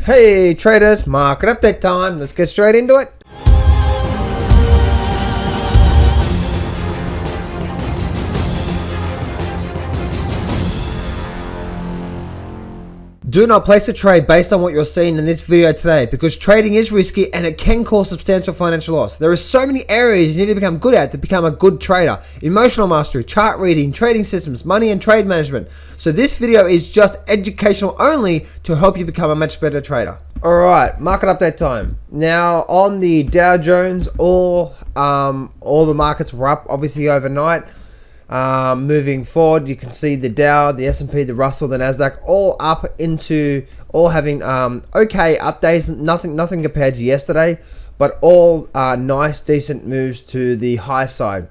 Hey traders, market update time. Let's get straight into it. Do not place a trade based on what you're seeing in this video today, because trading is risky and it can cause substantial financial loss. There are so many areas you need to become good at to become a good trader. Emotional mastery, chart reading, trading systems, money and trade management. So this video is just educational only to help you become a much better trader. Alright, market update time. Now on the Dow Jones, all the markets were up obviously overnight. Moving forward, you can see the Dow, the S&P, the Russell, the Nasdaq all up into, all having okay up days, nothing compared to yesterday, but all nice decent moves to the high side.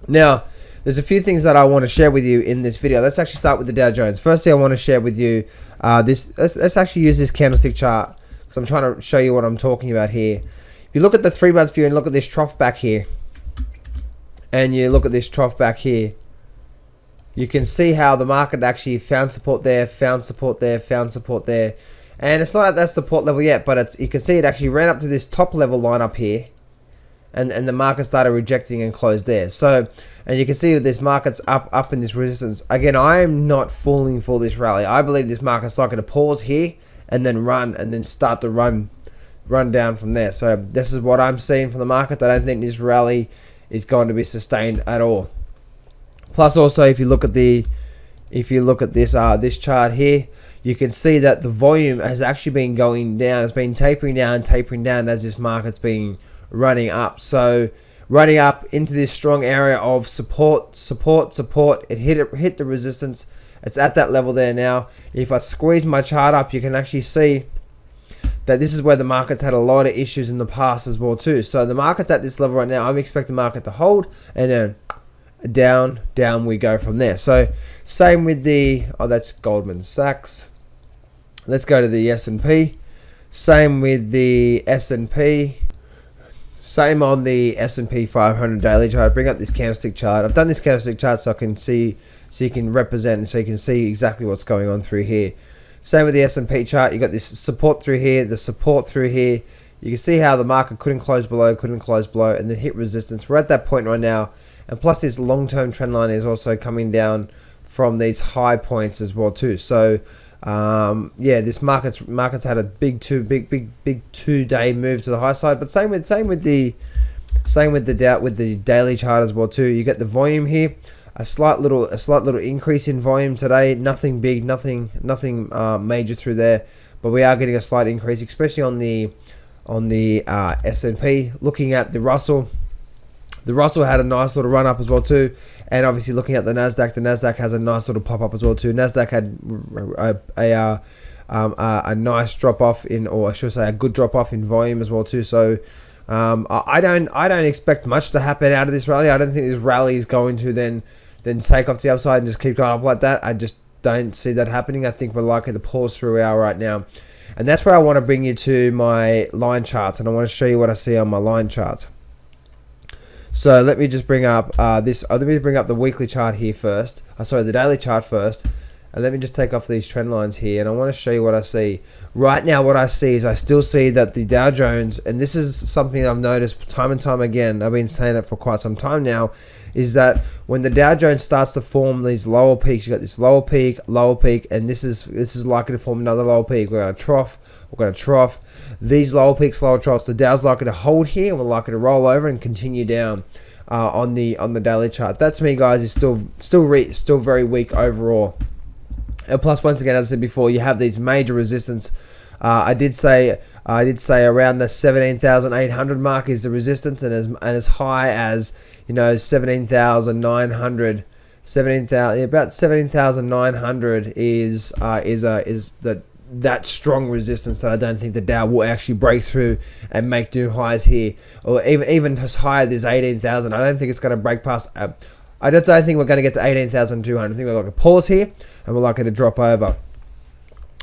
Now there's a few things that I want to share with you in this video. Let's actually start with the Dow Jones. Firstly, I want to share with you let's actually use this candlestick chart, because I'm trying to show you what I'm talking about here. If you look at the 3-month view and look at this trough back here, and you look at this trough back here, you can see how the market actually found support there, found support there, found support there, and it's not at that support level yet, but you can see it actually ran up to this top level line up here, and the market started rejecting and closed there. So, and you can see that this market's up in this resistance. Again, I am not falling for this rally. I believe this market's likely to pause here and then run, and then start to run down from there. So this is what I'm seeing from the market. I don't think this rally is going to be sustained at all. Plus, also, if you look at this this chart here, you can see that the volume has actually been going down. It's been tapering down as this market's been running up. So running up into this strong area of support. It hit the resistance. It's at that level there now. If I squeeze my chart up, you can actually see that this is where the market's had a lot of issues in the past as well too. So the market's at this level right now. I'm expecting the market to hold, and then down we go from there. So same with the, that's Goldman Sachs. Let's go to the S&P. Same with the S&P. Same on the S&P 500 daily chart. Bring up this candlestick chart. I've done this candlestick chart so I can see, so you can represent, so you can see exactly what's going on through here. Same with the S&P chart. You got this support through here, the support through here. You can see how the market couldn't close below, and then hit resistance. We're at that point right now, and plus this long-term trend line is also coming down from these high points as well too. So yeah, this market's had a big 2-day move to the high side. But same with the daily chart as well too. You get the volume here. A slight little increase in volume today. Nothing big, nothing major through there, but we are getting a slight increase, especially on the S&P. Looking at the Russell had a nice little run up as well too, and obviously looking at the Nasdaq has a nice little pop up as well too. Nasdaq had a nice drop off in, or I should say a good drop off in volume as well too. So I don't expect much to happen out of this rally. I don't think this rally is going to then take off to the upside and just keep going up like that. I just don't see that happening. I think we're likely to pause through our right now, and that's where I want to bring you to my line charts, and I want to show you what I see on my line chart. So let me just bring up let me bring up the weekly chart here first. Sorry, the daily chart first. And let me just take off these trend lines here, and I want to show you what I see. Right now, what I see is I still see that the Dow Jones, and this is something I've noticed time and time again, I've been saying it for quite some time now, is that when the Dow Jones starts to form these lower peaks, you got this lower peak, and this is likely to form another lower peak. We're going to trough. These lower peaks, lower troughs, the Dow's likely to hold here, and we're likely to roll over and continue down on the daily chart. That to me, guys, is still very weak overall. And plus, once again, as I said before, you have these major resistance. I did say around the 17,800 mark is the resistance, and as high as 17,900, about 17,900 is that strong resistance that I don't think the Dow will actually break through and make new highs here, or even as high as 18,000. I don't think it's going to break past. I just don't think we're going to get to 18,200. I think we're going to pause here, and we're likely to drop over.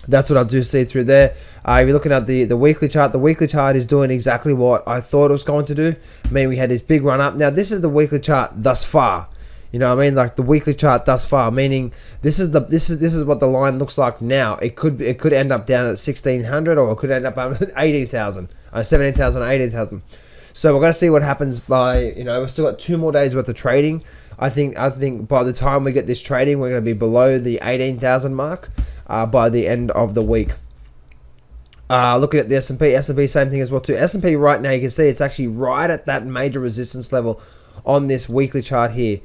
That's what I do see through there. If you're looking at the weekly chart is doing exactly what I thought it was going to do. I mean, we had this big run up. Now, this is the weekly chart thus far. You know what I mean? Like the weekly chart thus far, meaning this is what the line looks like now. It could end up down at 1600, or it could end up at 18,000, 17,000, 18,000. So we're gonna see what happens by, you know, we've still got 2 more days worth of trading. I think by the time we get this trading, we're gonna be below the 18,000 mark by the end of the week. Looking at the S&P, same thing as well too. S&P right now, you can see it's actually right at that major resistance level on this weekly chart here.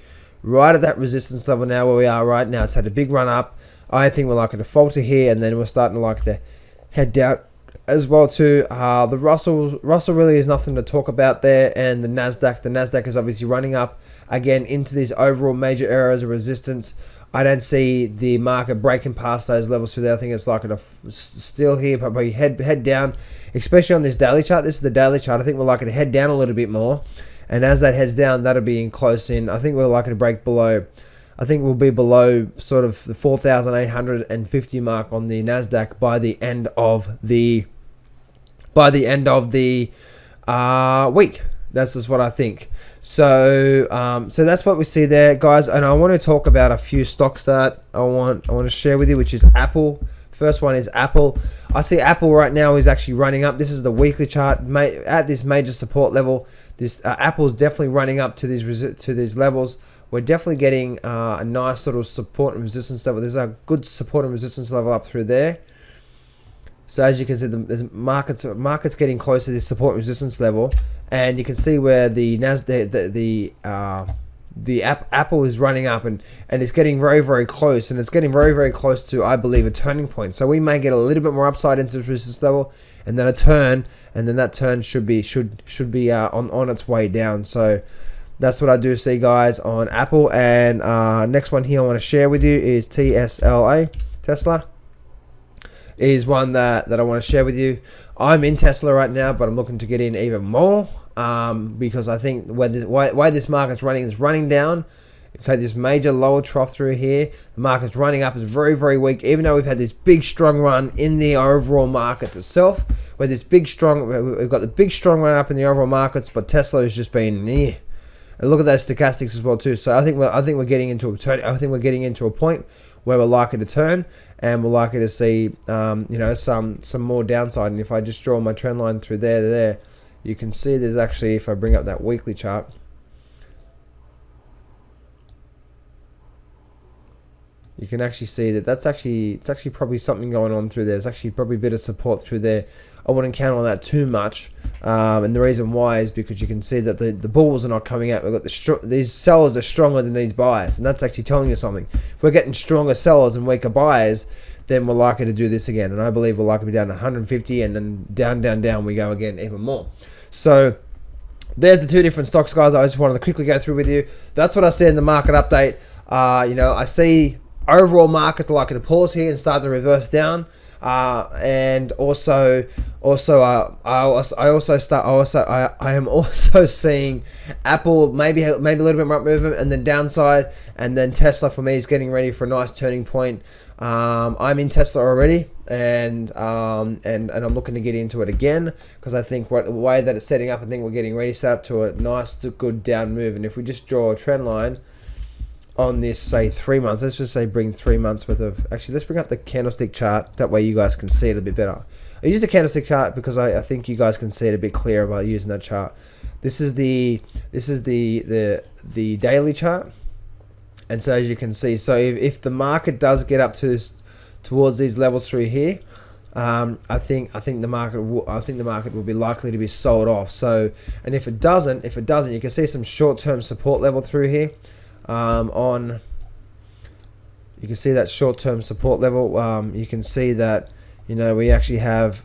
Right at that resistance level now where we are right now. It's had a big run up. I think we're likely to falter here, and then we're starting to like to head down as well too. The Russell really is nothing to talk about there, and the Nasdaq is obviously running up again into these overall major areas of resistance. I don't see the market breaking past those levels through there. I think it's likely to still here, probably head down, especially on this daily chart. This is the daily chart. I think we're likely to head down a little bit more. And as that heads down, that'll be in close in. I think we're likely to break below. I think we'll be below sort of the 4,850 mark on the Nasdaq by the end of the week. That's just what I think. So that's what we see there, guys. And I want to talk about a few stocks that I want to share with you, which is Apple. First one is Apple. I see Apple right now is actually running up. This is the weekly chart at this major support level. This Apple's definitely running up to these levels. We're definitely getting a nice sort of support and resistance level. There's a good support and resistance level up through there. So as you can see, the market's getting close to this support and resistance level, and you can see where the Nasdaq, Apple is running up, and it's getting very, very close, and it's getting very, very close to, I believe, a turning point. So we may get a little bit more upside into the resistance level, and then a turn, and then that turn should be on its way down. So that's what I do see, guys, on Apple. And next one here I want to share with you is TSLA. Tesla is one that I want to share with you. I'm in Tesla right now, but I'm looking to get in even more because I think why this market's running is running down. Okay, this major lower trough through here, the market's running up is very, very weak, even though we've had this big strong run in the overall market itself, where we've got the big strong run up in the overall markets, but Tesla has just been and look at those stochastics as well too. So I think we're getting into a point where we're likely to turn, and we're likely to see some more downside. And if I just draw my trend line through there, you can see there's actually, if I bring up that weekly chart, you can actually see that it's actually probably something going on through there. There's actually probably a bit of support through there. I wouldn't count on that too much, and the reason why is because you can see that the bulls are not coming out. We've got these sellers are stronger than these buyers, and that's actually telling you something. If we're getting stronger sellers and weaker buyers, then we're likely to do this again, and I believe we're likely to be down to 150, and then down we go again even more. So there's the 2 different stocks, guys. I just wanted to quickly go through with you. That's what I see in the market update. I see overall markets are likely to pause here and start to reverse down. And I am also seeing Apple maybe a little bit more up movement and then downside, and then Tesla for me is getting ready for a nice turning point. I'm in Tesla already, and I'm looking to get into it again because I think the way that it's setting up, I think we're getting ready set up to a nice to good down move. And if we just draw a trend line on this, say 3 months, let's just say bring 3 months worth of, actually let's bring up the candlestick chart, that way you guys can see it a bit better. I use the candlestick chart because I think you guys can see it a bit clearer by using that chart. This is the daily chart, and so as you can see, so if the market does get up towards these levels through here, I think the market will be likely to be sold off. So, and if it doesn't, you can see some short-term support level through here. You can see that short-term support level. You can see that we actually have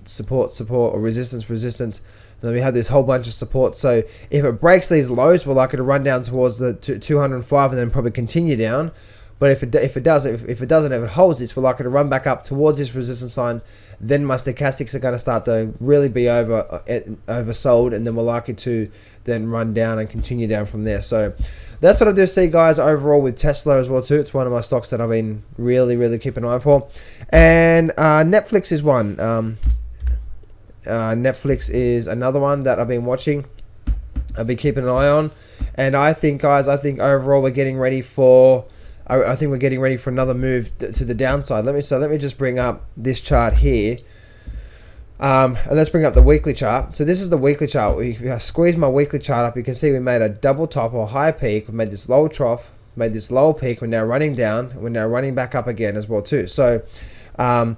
support or resistance. And then we have this whole bunch of support. So if it breaks these lows, we're likely to run down towards the 205 and then probably continue down. But if it holds this, we're likely to run back up towards this resistance line. Then my stochastics are going to start to really be oversold, and then we're likely to then run down and continue down from there. So that's what I do see, guys, overall with Tesla as well too. It's one of my stocks that I've been really, really keeping an eye for. And Netflix is one. Netflix is another one that I've been watching. I'll be keeping an eye on. And I think, guys, overall we're getting ready for. I think we're getting ready for another move to the downside. Let me just bring up this chart here. And let's bring up the weekly chart. So this is the weekly chart. If I squeeze my weekly chart up, you can see we made a double top or high peak. We made this low trough, made this low peak. We're now running down. We're now running back up again as well too. So to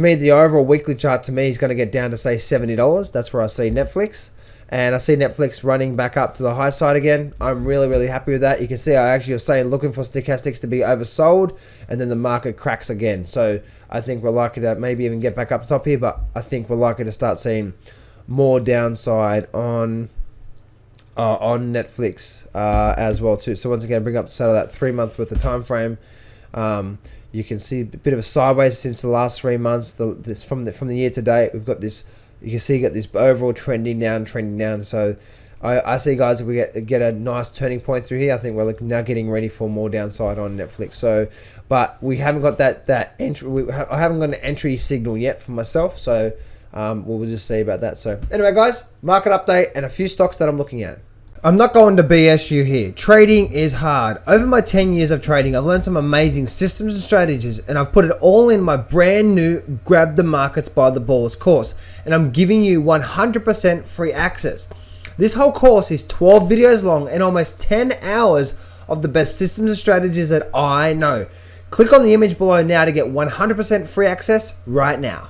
me, the overall weekly chart to me is going to get down to say $70. That's where I see Netflix. And I see Netflix running back up to the high side again. I'm really, really happy with that. You can see I actually was saying looking for stochastics to be oversold, and then the market cracks again. So I think we're likely to maybe even get back up top here, but I think we're likely to start seeing more downside on Netflix as well too. So once again, bring up to that 3 month worth of time frame. You can see a bit of a sideways since the last 3 months. This from the year to date, we've got this. You can see you got this overall trending down. So I see, guys, if we get a nice turning point through here, I think we're now getting ready for more downside on Netflix. So, but we haven't got that entry. I haven't got an entry signal yet for myself. So we'll just see about that. So anyway, guys, market update and a few stocks that I'm looking at. I'm not going to BS you here. Trading is hard. Over my 10 years of trading, I've learned some amazing systems and strategies, and I've put it all in my brand new Grab the Markets by the Balls course, and I'm giving you 100% free access. This whole course is 12 videos long and almost 10 hours of the best systems and strategies that I know. Click on the image below now to get 100% free access right now.